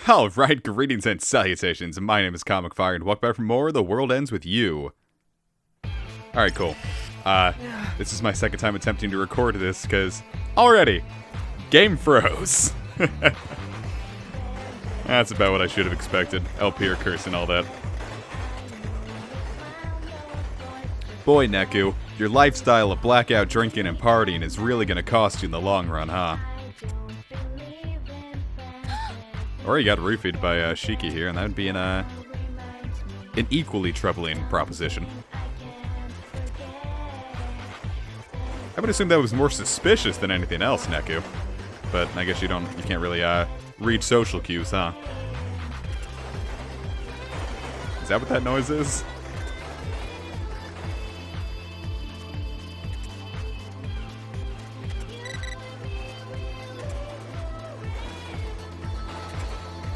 Alright, greetings and salutations. My name is Comic Fire, and welcome back for more The World Ends With You. Alright, cool. This is my second time attempting to record this, because already, game froze. That's about what I should have expected. LP or curse and all that. Boy, Neku, your lifestyle of blackout drinking and partying is really gonna cost you in the long run, huh? Or you got roofied by Shiki here, and that would be an equally troubling proposition. I would assume that was more suspicious than anything else, Neku. But I guess you can't really read social cues, huh? Is that what that noise is?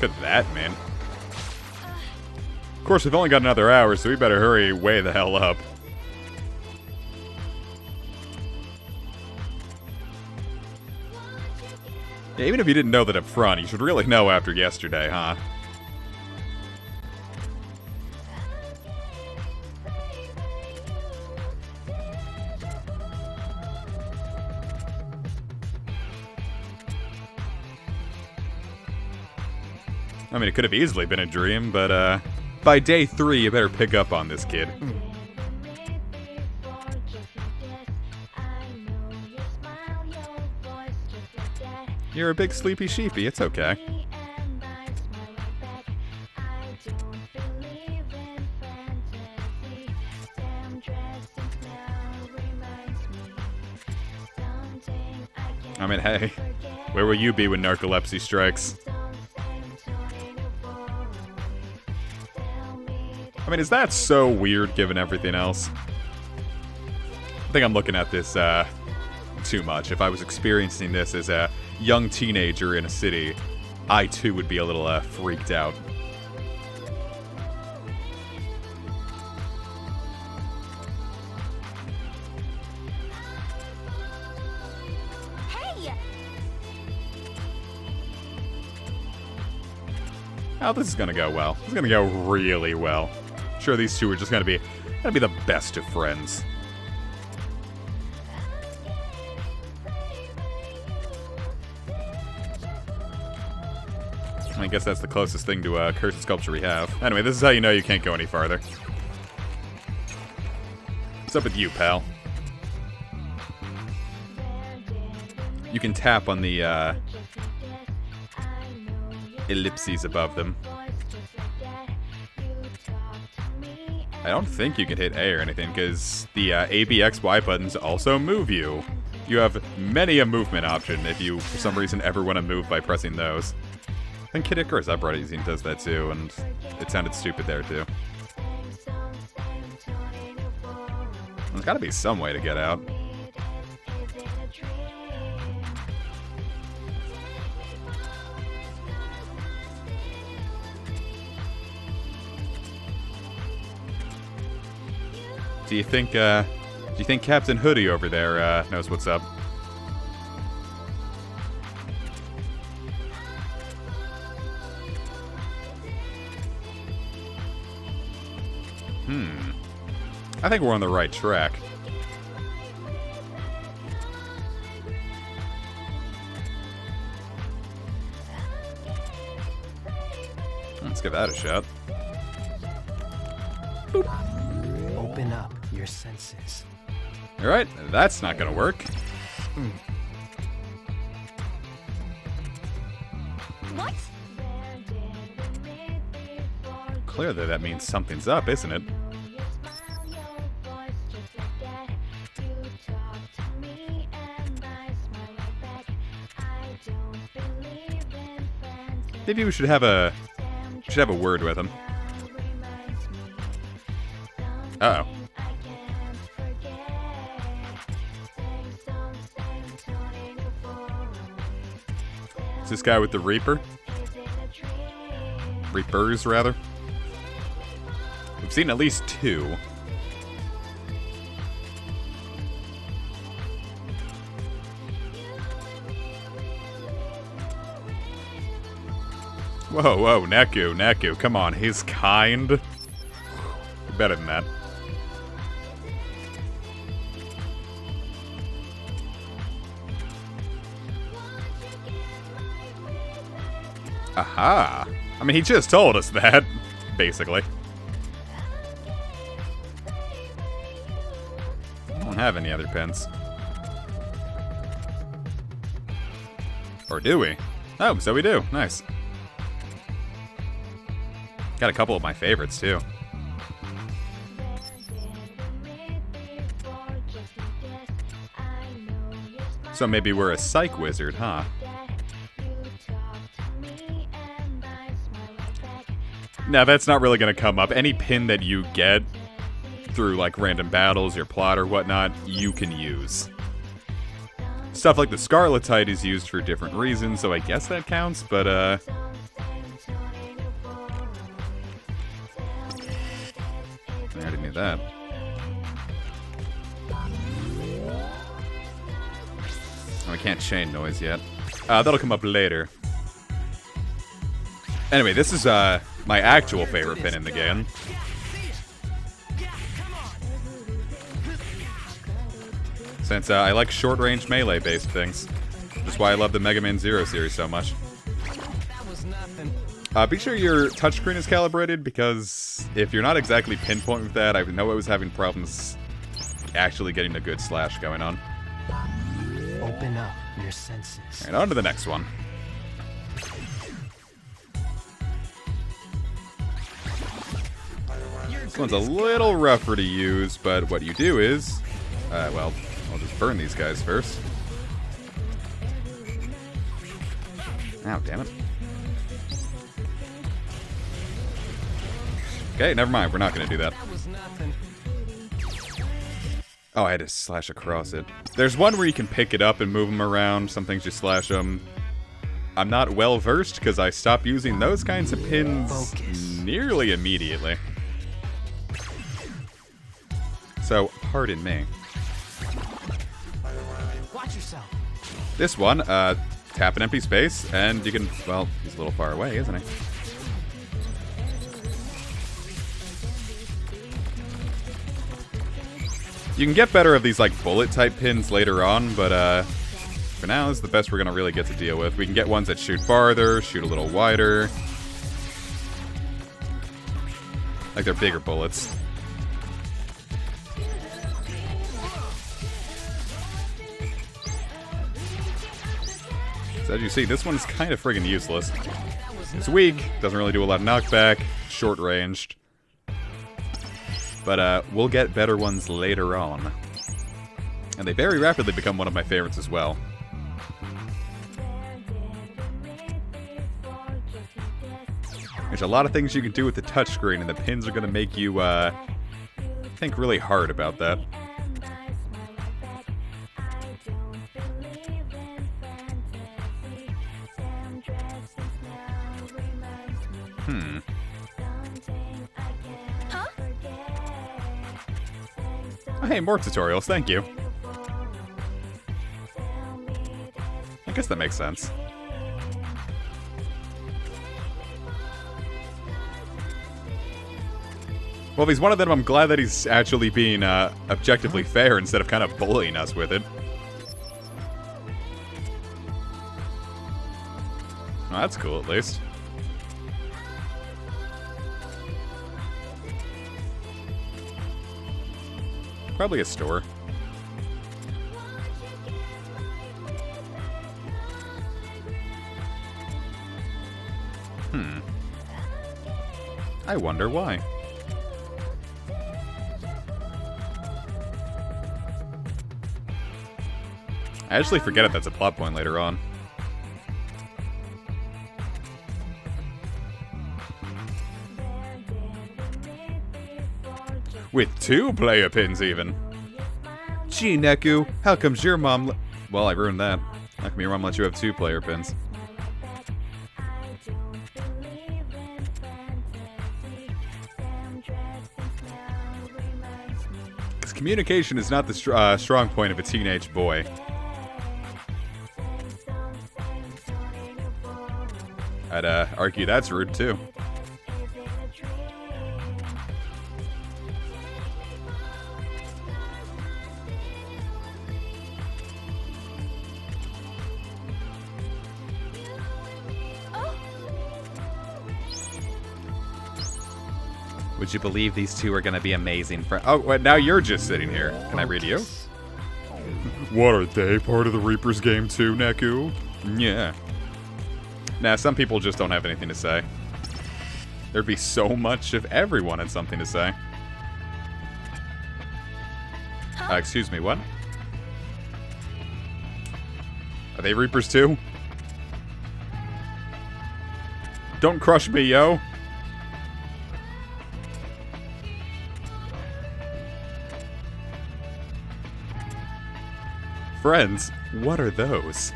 Look at that, man. Of course, we've only got another hour, so we better hurry way the hell up. Yeah, even if you didn't know that up front, you should really know after yesterday, huh? I mean, it could have easily been a dream, but, by day 3, you better pick up on this kid. You're a big sleepy sheepy, it's okay. I mean, hey, where will you be when narcolepsy strikes? I mean, is that so weird given everything else? I think I'm looking at this too much. If I was experiencing this as a young teenager in a city, I too would be a little freaked out. Hey! Oh, this is gonna go well. This is gonna go really well. Sure, these two are just gonna be the best of friends. I guess that's the closest thing to a cursed sculpture we have. Anyway, this is how you know you can't go any farther. What's up with you, pal? You can tap on the ellipses above them. I don't think you can hit A or anything, because the A, B, X, Y buttons also move you. You have many a movement option if you, for some reason, ever want to move by pressing those. I think Kid Icarus Uprising does that too, and it sounded stupid there too. There's gotta be some way to get out. Do you think Captain Hoodie over there knows what's up? I think we're on the right track. Let's give that a shot. Boop. Open up your senses. Alright, that's not gonna work. What? Clearly that means something's up, isn't it? Maybe we should have a word with him. Uh-oh. Is this guy with the Reaper? Reapers, rather? We've seen at least 2. Whoa, whoa, Neku, Neku, come on, he's kind. You're better than that. Aha! I mean, he just told us that, basically. I don't have any other pins. Or do we? Oh, so we do. Nice. Got a couple of my favorites, too. So maybe we're a psych wizard, huh? Now, that's not really going to come up. Any pin that you get through, like, random battles, your plot or whatnot, you can use. Stuff like the Scarletite is used for different reasons, so I guess that counts, but, I already knew that. Oh, we can't chain noise yet. That'll come up later. Anyway, this is, my actual favorite pin in the game. Since I like short-range melee-based things. Just why I love the Mega Man Zero series so much. Be sure your touchscreen is calibrated, because if you're not exactly pinpoint with that, I know I was having problems actually getting a good slash going on. Open up your senses. Alright, on to the next one. This one's a little rougher to use, but what you do is... well, I'll just burn these guys first. Ow, damn it. Okay, never mind. We're not going to do that. Oh, I had to slash across it. There's one where you can pick it up and move them around. Some things you slash them. I'm not well versed because I stopped using those kinds of pins nearly immediately. So, pardon me. Watch yourself. This one, tap an empty space, and you can, well, he's a little far away, isn't he? You can get better of these, like, bullet-type pins later on, but, for now, this is the best we're gonna really get to deal with. We can get ones that shoot farther, shoot a little wider. Like, they're bigger bullets. So as you see, this one's kind of friggin' useless. It's weak, doesn't really do a lot of knockback, short-ranged. But we'll get better ones later on. And they very rapidly become one of my favorites as well. There's a lot of things you can do with the touchscreen, and the pins are going to make you think really hard about that. Oh, hey, more tutorials, thank you. I guess that makes sense. Well, if he's one of them, I'm glad that he's actually being objectively fair instead of kind of bullying us with it. Well, that's cool, at least. Probably a store. I wonder why. I actually forget if that's a plot point later on. With 2 player pins, even. Gee, Neku, how comes your mom... Well, I ruined that. How come your mom lets you have 2 player pins? Because communication is not the strong point of a teenage boy. I'd argue that's rude too. Would you believe these two are gonna be amazing friends? Oh, wait, now you're just sitting here. Can I read you? What, are they part of the Reaper's game too, Neku? Yeah. Nah, some people just don't have anything to say. There'd be so much if everyone had something to say. Excuse me, what? Are they Reapers too? Don't crush me, yo! Friends, what are those?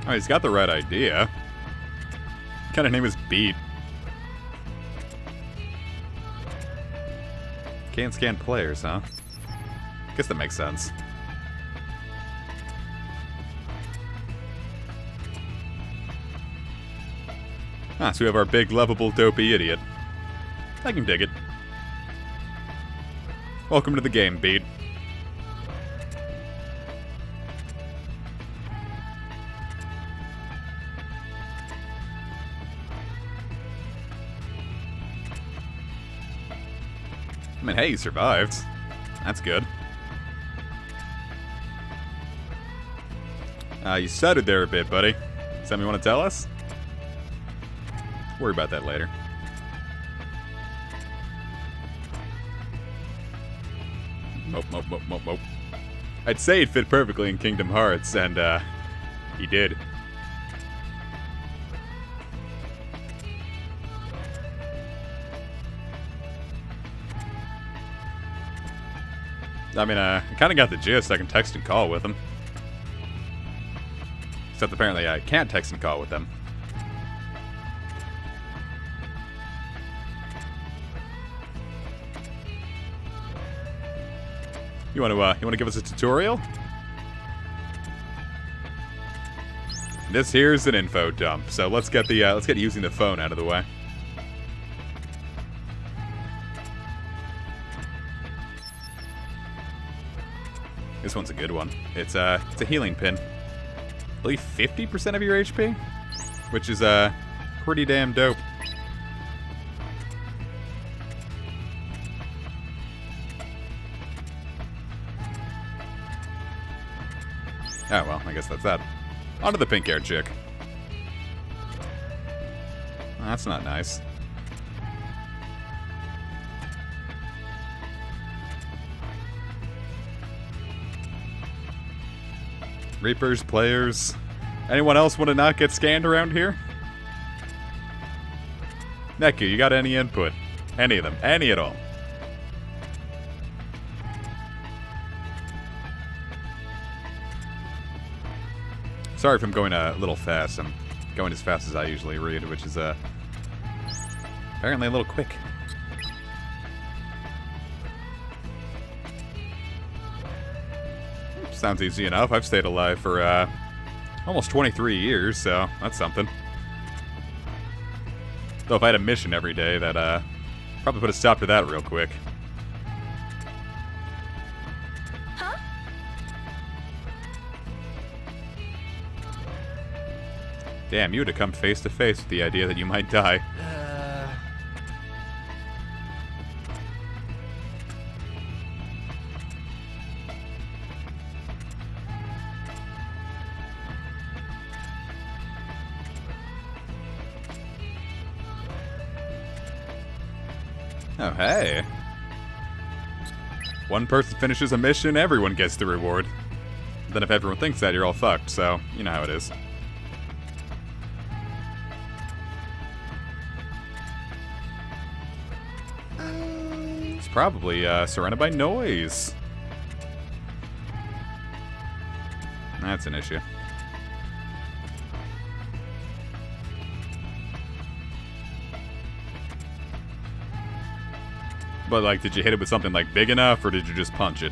Oh, he's got the right idea. What kind of name is Beat? Can't scan players, huh? Guess that makes sense. Ah, so we have our big, lovable, dopey idiot. I can dig it. Welcome to the game, Beat. I mean, hey, you survived. That's good. You stuttered there a bit, buddy. Something you want to tell us? Worry about that later. Mope. I'd say it fit perfectly in Kingdom Hearts, and, he did. I mean, I kind of got the gist. I can text and call with him. Except apparently I can't text and call with them. You want to give us a tutorial? This here's an info dump, so let's get using the phone out of the way. This one's a good one. It's a healing pin. I believe 50% of your HP, which is pretty damn dope. Oh, well, I guess that's that. On to the pink-haired chick. That's not nice. Reapers, players. Anyone else want to not get scanned around here? Neku, you got any input? Any of them. Any at all. Sorry if I'm going a little fast. I'm going as fast as I usually read, which is apparently a little quick. Sounds easy enough. I've stayed alive for almost 23 years, so that's something. Though if I had a mission every day, that probably put a stop to that real quick. Damn, you would have come face to face with the idea that you might die. Oh, hey. One person finishes a mission, everyone gets the reward. Then if everyone thinks that, you're all fucked, so you know how it is. Probably surrounded by noise. That's an issue. But, like, did you hit it with something, like, big enough, or did you just punch it?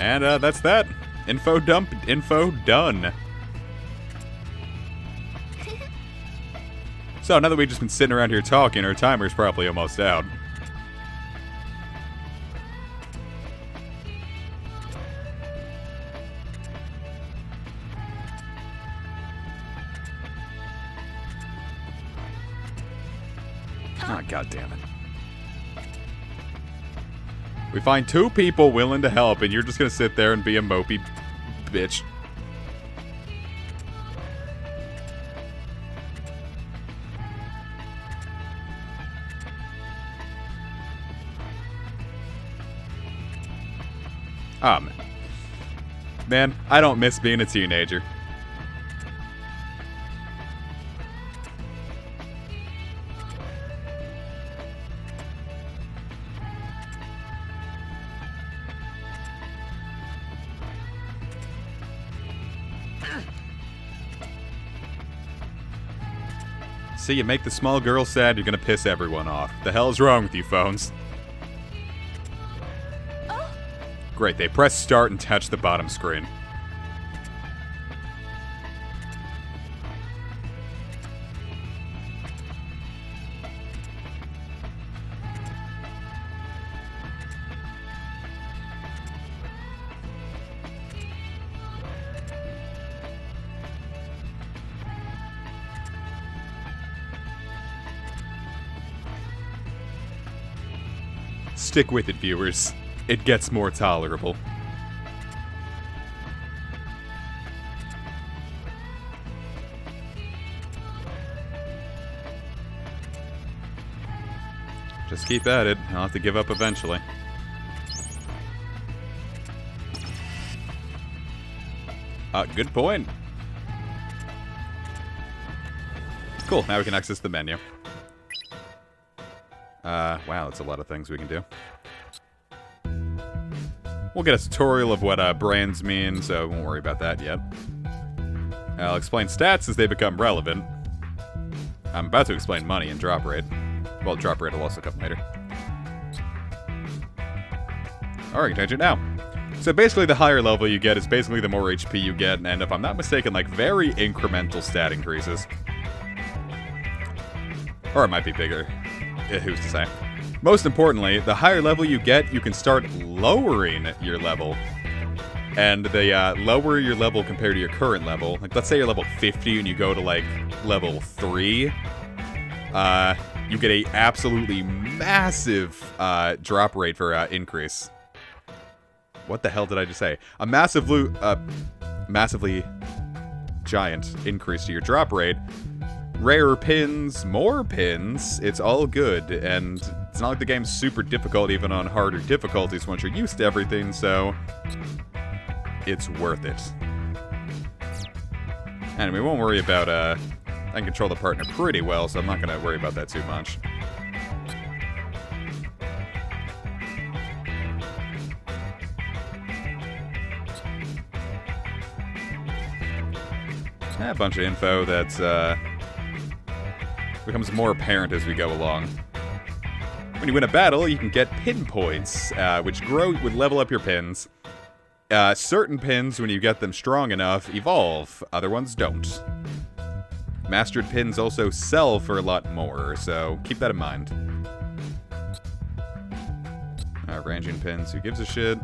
And that's that. Info dump, info done. So now that we've just been sitting around here talking, our timer's probably almost out. Oh, God damn it. We find 2 people willing to help, and you're just gonna sit there and be a mopey bitch. Oh, man. Man, I don't miss being a teenager. See, you make the small girl sad, you're gonna piss everyone off. The hell is wrong with you phones? Great, they press start and touch the bottom screen. Stick with it, viewers. It gets more tolerable. Just keep at it. I'll have to give up eventually. Good point. Cool, now we can access the menu. Wow, that's a lot of things we can do. We'll get a tutorial of what brands mean, so we won't worry about that yet. I'll explain stats as they become relevant. I'm about to explain money and drop rate. Well, drop rate will also come later. Alright, change it now. So basically the higher level you get is basically the more HP you get, and if I'm not mistaken, like very incremental stat increases. Or it might be bigger. Who's to say? Most importantly, the higher level you get, you can start lowering your level. And the lower your level compared to your current level, like let's say you're level 50 and you go to like level 3, you get a absolutely massive drop rate for increase. What the hell did I just say? A massively giant increase to your drop rate. Rarer pins, more pins, it's all good, and it's not like the game's super difficult even on harder difficulties once you're used to everything, so it's worth it. And we won't worry about, I can control the partner pretty well, so I'm not going to worry about that too much. A bunch of info that's, becomes more apparent as we go along. When you win a battle, you can get pin points, which would level up your pins. Certain pins, when you get them strong enough, evolve. Other ones don't. Mastered pins also sell for a lot more, so keep that in mind. Ranging pins, who gives a shit?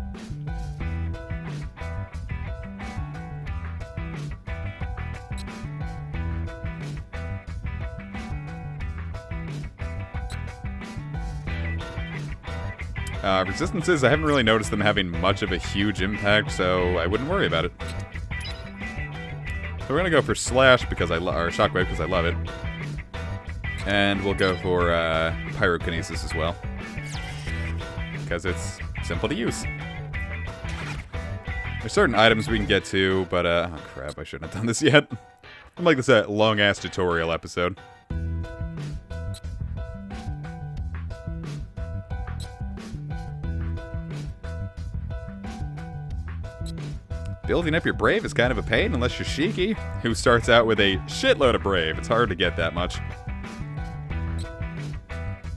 Resistances, I haven't really noticed them having much of a huge impact, so I wouldn't worry about it. So we're gonna go for Slash because or Shockwave because I love it. And we'll go for Pyrokinesis as well. Because it's simple to use. There's certain items we can get to, but oh crap, I shouldn't have done this yet. I'm like this long-ass tutorial episode. Building up your Brave is kind of a pain unless you're Shiki, who starts out with a shitload of Brave. It's hard to get that much.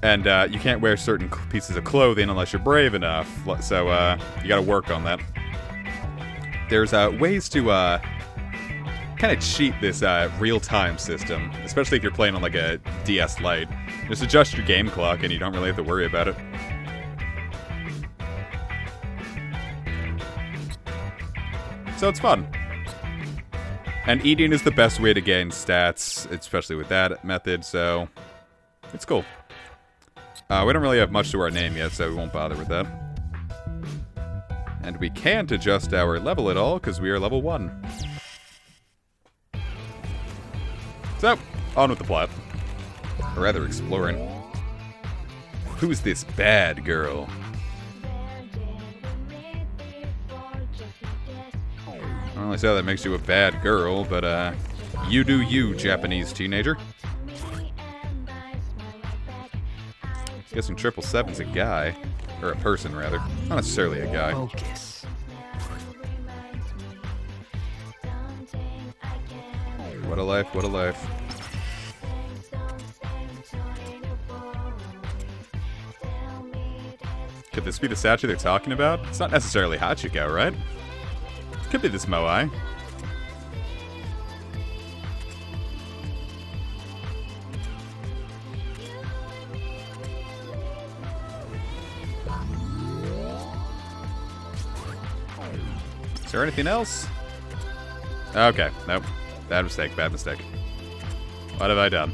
And you can't wear certain pieces of clothing unless you're brave enough, so you gotta work on that. there's ways to kind of cheat this real-time system, especially if you're playing on like a DS Lite. Just adjust your game clock and you don't really have to worry about it. So it's fun. And eating is the best way to gain stats, especially with that method, so it's cool. We don't really have much to our name yet, so we won't bother with that. And we can't adjust our level at all, because we are level 1. So, on with the plot. Or rather, exploring. Who's this bad girl? I don't really see how that makes you a bad girl, but you do you, Japanese teenager. Guessing 777's a guy. Or a person, rather. Not necessarily a guy. Focus. What a life, what a life. Could this be the statue they're talking about? It's not necessarily Hachiko, right? Could be this Moai. Is there anything else? Okay, nope. Bad mistake, bad mistake. What have I done?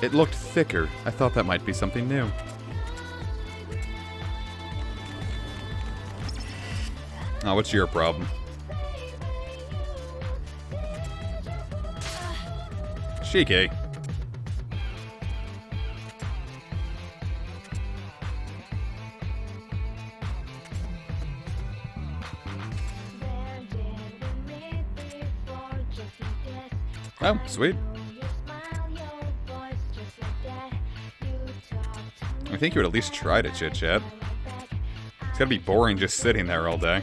It looked thicker. I thought that might be something new. Oh, what's your problem? Shiki. Oh, sweet. I think you would at least try to chit-chat. It's gotta be boring just sitting there all day.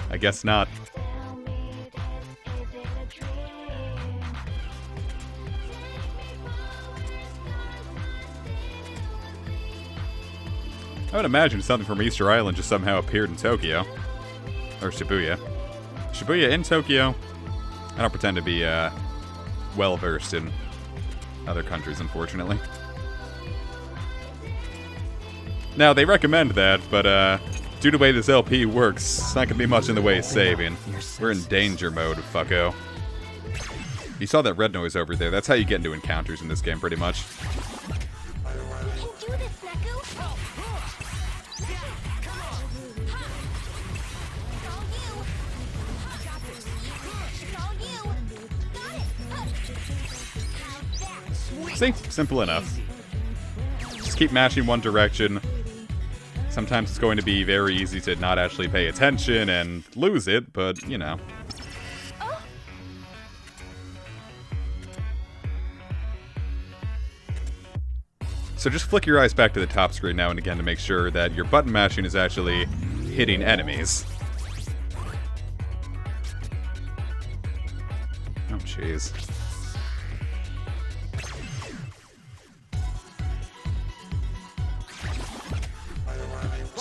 I guess not. I would imagine something from Easter Island just somehow appeared in Tokyo. Or Shibuya. Shibuya in Tokyo. I don't pretend to be well-versed in other countries, unfortunately. Now, they recommend that, but due to the way this LP works, it's not going to be much in the way of saving. We're in danger mode, fucko. You saw that red noise over there. That's how you get into encounters in this game, pretty much. See? Simple enough. Just keep mashing one direction. Sometimes it's going to be very easy to not actually pay attention and lose it, but, you know. So just flick your eyes back to the top screen now and again to make sure that your button mashing is actually hitting enemies. Oh, jeez.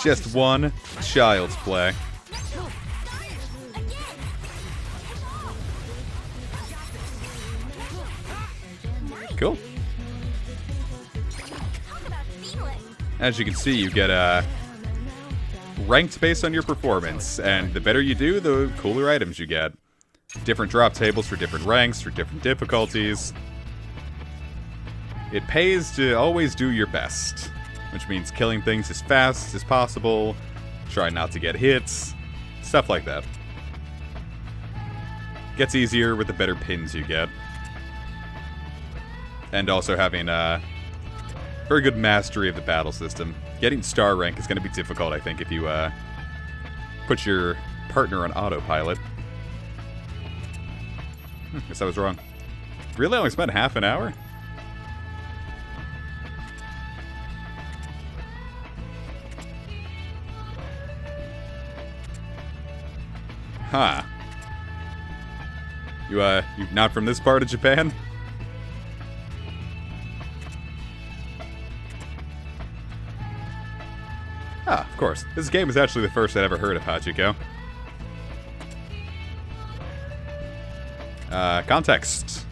Just one child's play. Cool. As you can see, you get ranked based on your performance, and the better you do, the cooler items you get. Different drop tables for different ranks, for different difficulties. It pays to always do your best. Which means killing things as fast as possible, try not to get hits, stuff like that. Gets easier with the better pins you get. And also having very good mastery of the battle system. Getting star rank is going to be difficult, I think, if you put your partner on autopilot. Guess I was wrong. Really? I only spent half an hour? Huh. You not from this part of Japan? Ah, of course. This game is actually the first I'd ever heard of Hachiko. Context.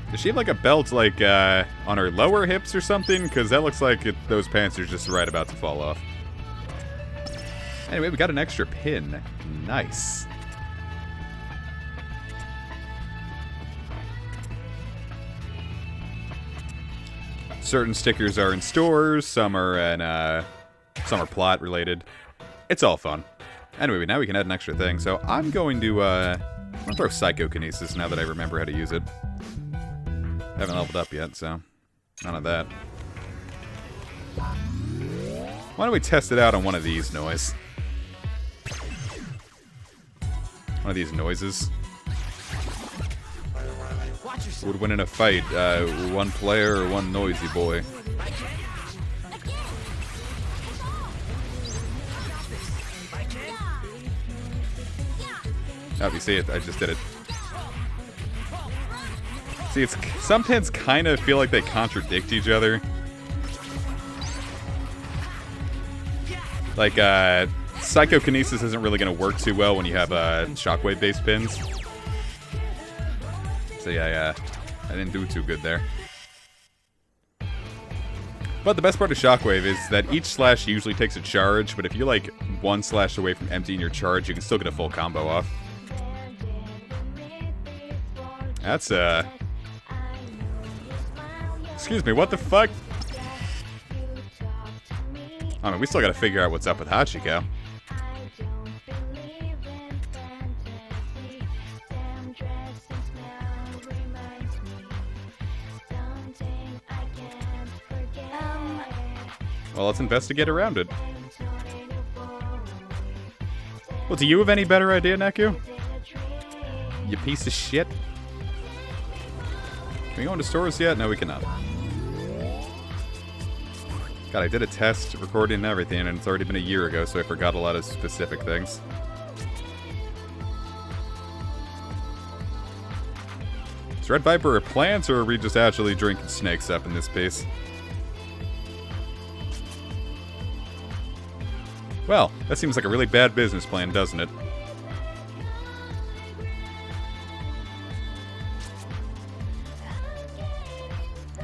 Does she have like a belt like on her lower hips or something? Because that looks like those pants are just right about to fall off. Anyway, we got an extra pin. Nice. Certain stickers are in stores, some are plot related. It's all fun. Anyway, now we can add an extra thing. So I'm going to throw Psychokinesis now that I remember how to use it. Haven't leveled up yet, so none of that. Why don't we test it out on one of these noises? One of these noises. Would win in a fight, one player or one noisy boy? Oh, you see it? I just did it. See, it's sometimes kind of feel like they contradict each other. Like, Psychokinesis isn't really going to work too well when you have shockwave-based pins. So yeah, I didn't do too good there. But the best part of Shockwave is that each slash usually takes a charge, but if you're like one slash away from emptying your charge, you can still get a full combo off. That's, excuse me, what the fuck? I mean, we still gotta figure out what's up with Hachiko. Well, let's investigate around it. Well, do you have any better idea, Neku? You piece of shit. Can we go into stores yet? No, we cannot. God, I did a test recording and everything, and it's already been a year ago, so I forgot a lot of specific things. Is Red Viper a plant, or are we just actually drinking snakes up in this piece? Well, that seems like a really bad business plan, doesn't it?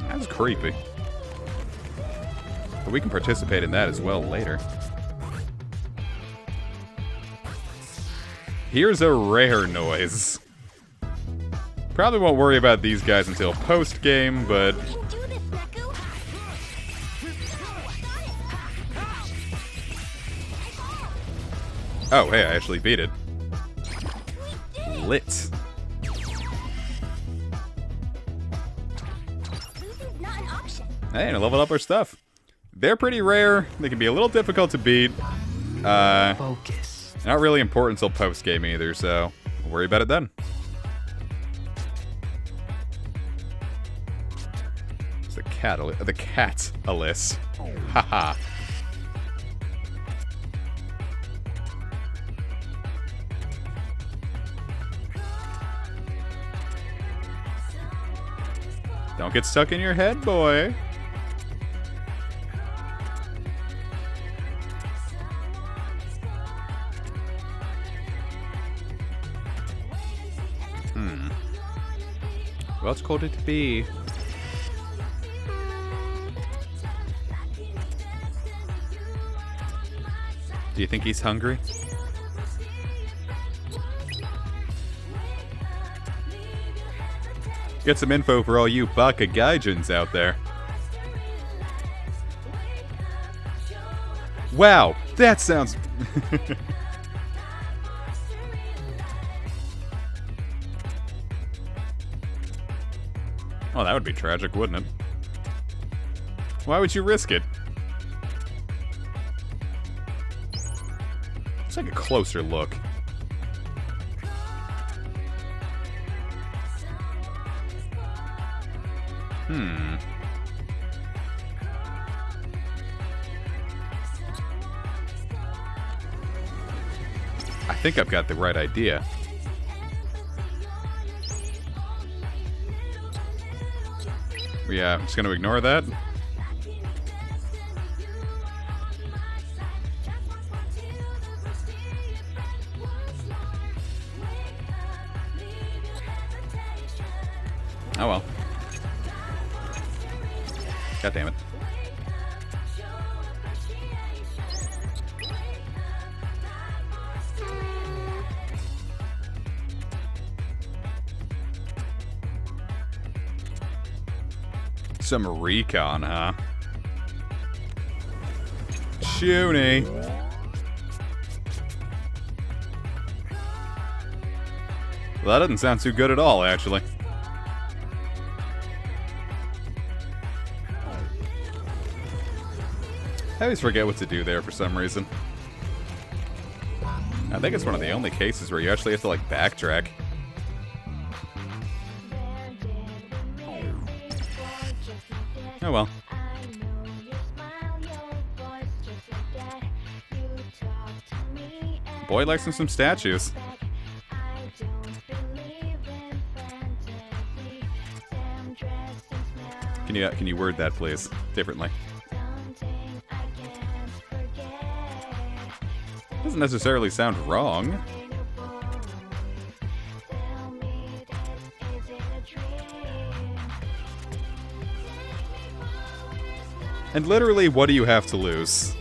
That's creepy. But we can participate in that as well later. Here's a rare noise. Probably won't worry about these guys until post-game, but... Oh, hey, I actually beat it. Lit. Hey, and I leveled up our stuff. They're pretty rare. They can be a little difficult to beat. Focus. Not really important until post-game either, so we'll worry about it then. It's the cat Alyss. Haha. Don't get stuck in your head, boy. Who else could it be? Do you think he's hungry? Get some info for all you Baka Gaijins out there. Wow, that sounds... Oh, that would be tragic, wouldn't it? Why would you risk it? Let's take a closer look. think I've got the right idea. Yeah, I'm just gonna ignore that. Oh well. God damn it. Some recon, huh? Shoony. Well, that doesn't sound too good at all, actually. I always forget what to do there for some reason. I think it's one of the only cases where you actually have to, like, backtrack. Oh well. Boy likes him some statues. Can you word that, please, differently? Doesn't necessarily sound wrong. And literally, what do you have to lose?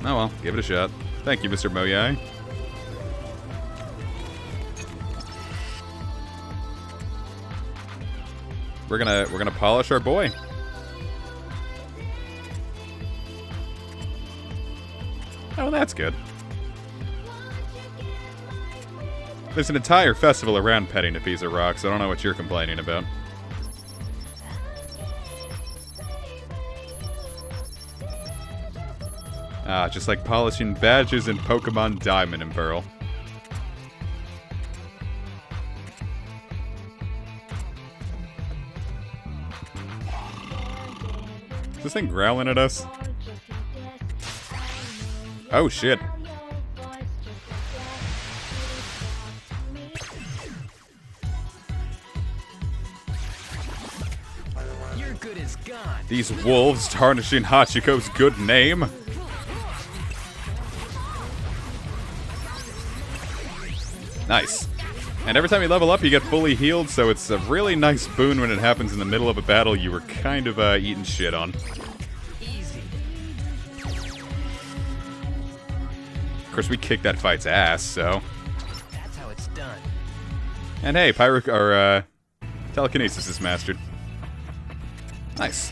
Oh well, give it a shot. Thank you, Mr. Moyai. We're gonna polish our boy. Oh, that's good. There's an entire festival around petting a piece of rock, so I don't know what you're complaining about. Ah, just like polishing badges in Pokemon Diamond and Pearl. Is this thing growling at us? Oh shit. Your good is gone. These wolves tarnishing Hachiko's good name. Nice. And every time you level up, you get fully healed, so it's a really nice boon when it happens in the middle of a battle you were kind of eating shit on. Easy. Of course, we kicked that fight's ass, so. That's how it's done. And hey, telekinesis is mastered. Nice.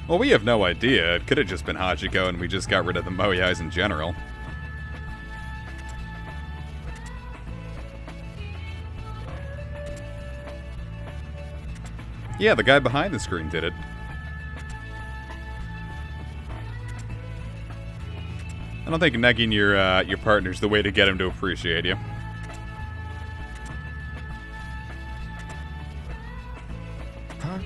Well, we have no idea. It could have just been Hachiko and we just got rid of the Moyais in general. Yeah, the guy behind the screen did it. I don't think negging your partner's the way to get him to appreciate you. Huh?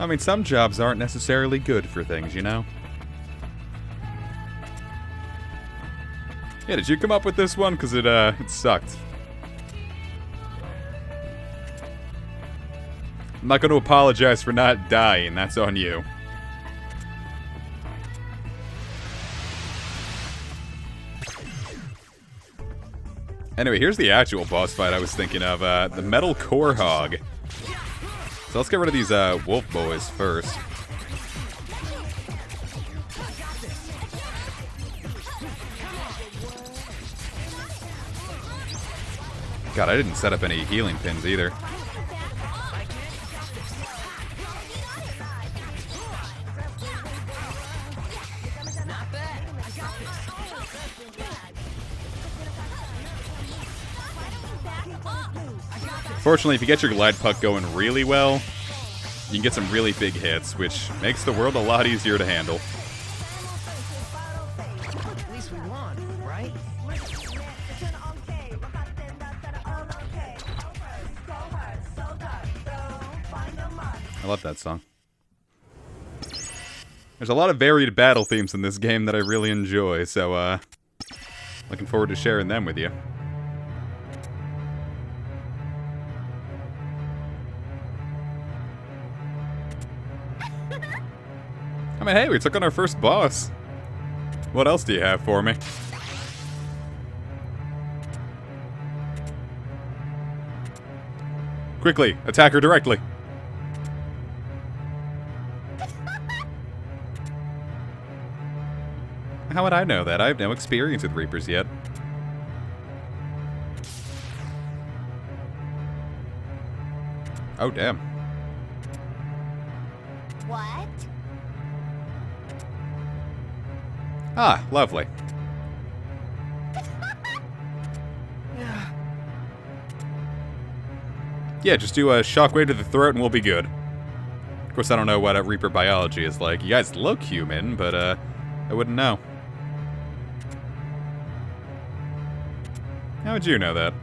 I mean, some jobs aren't necessarily good for things, you know? Yeah, did you come up with this one? Because it sucked. I'm not going to apologize for not dying. That's on you. Anyway, here's the actual boss fight I was thinking of. The Metal Core Hog. So let's get rid of these wolf boys first. God, I didn't set up any healing pins either. Fortunately, if you get your glide puck going really well, you can get some really big hits, which makes the world a lot easier to handle. love that song. There's a lot of varied battle themes in this game that I really enjoy, so, looking forward to sharing them with you. I mean, hey, we took on our first boss. What else do you have for me? Quickly, attack her directly. How would I know that? I have no experience with Reapers yet. Oh, damn. What? Ah, lovely. Yeah, just do a shockwave to the throat and we'll be good. Of course, I don't know what a Reaper biology is like. You guys look human, but, I wouldn't know. How would you know that?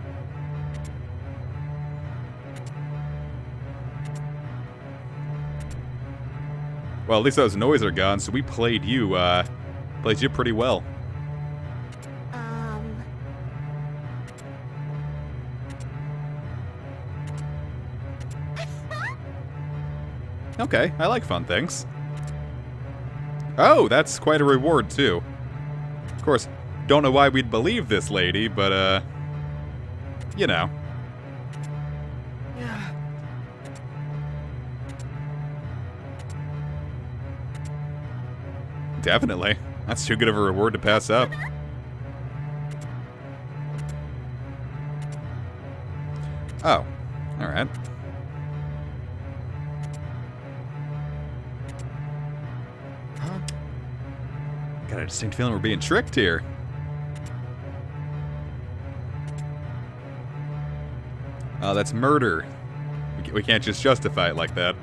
Well, at least those noise are gone, so we played you pretty well. Okay, I like fun things. Oh, that's quite a reward, too. Of course, don't know why we'd believe this lady, but, you know. Definitely. That's too good of a reward to pass up. Oh, alright. Got a distinct feeling we're being tricked here. Oh, that's murder. We can't just justify it like that.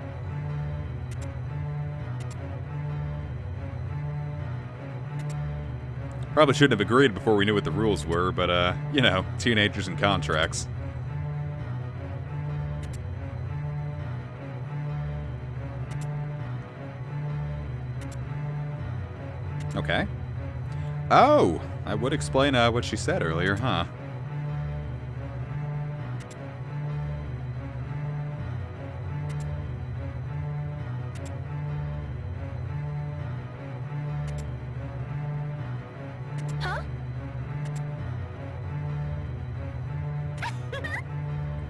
Probably shouldn't have agreed before we knew what the rules were, but, you know, teenagers and contracts. Okay. Oh! I would explain, what she said earlier, huh?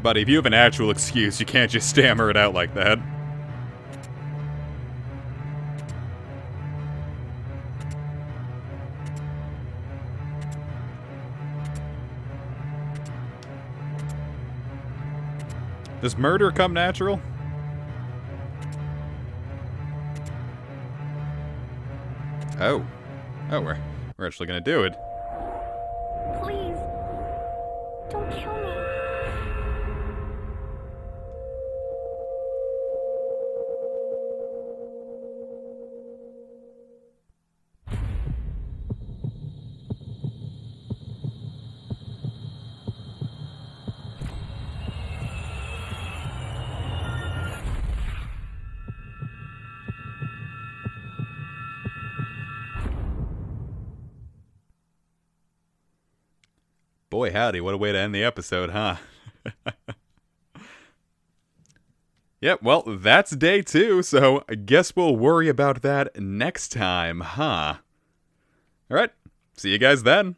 Buddy, if you have an actual excuse, you can't just stammer it out like that. Does murder come natural? Oh. Oh, we're actually gonna do it. Please, don't kill me. Boy, howdy, what a way to end the episode, huh? Yep, well, that's day 2, so I guess we'll worry about that next time, huh? Alright, see you guys then.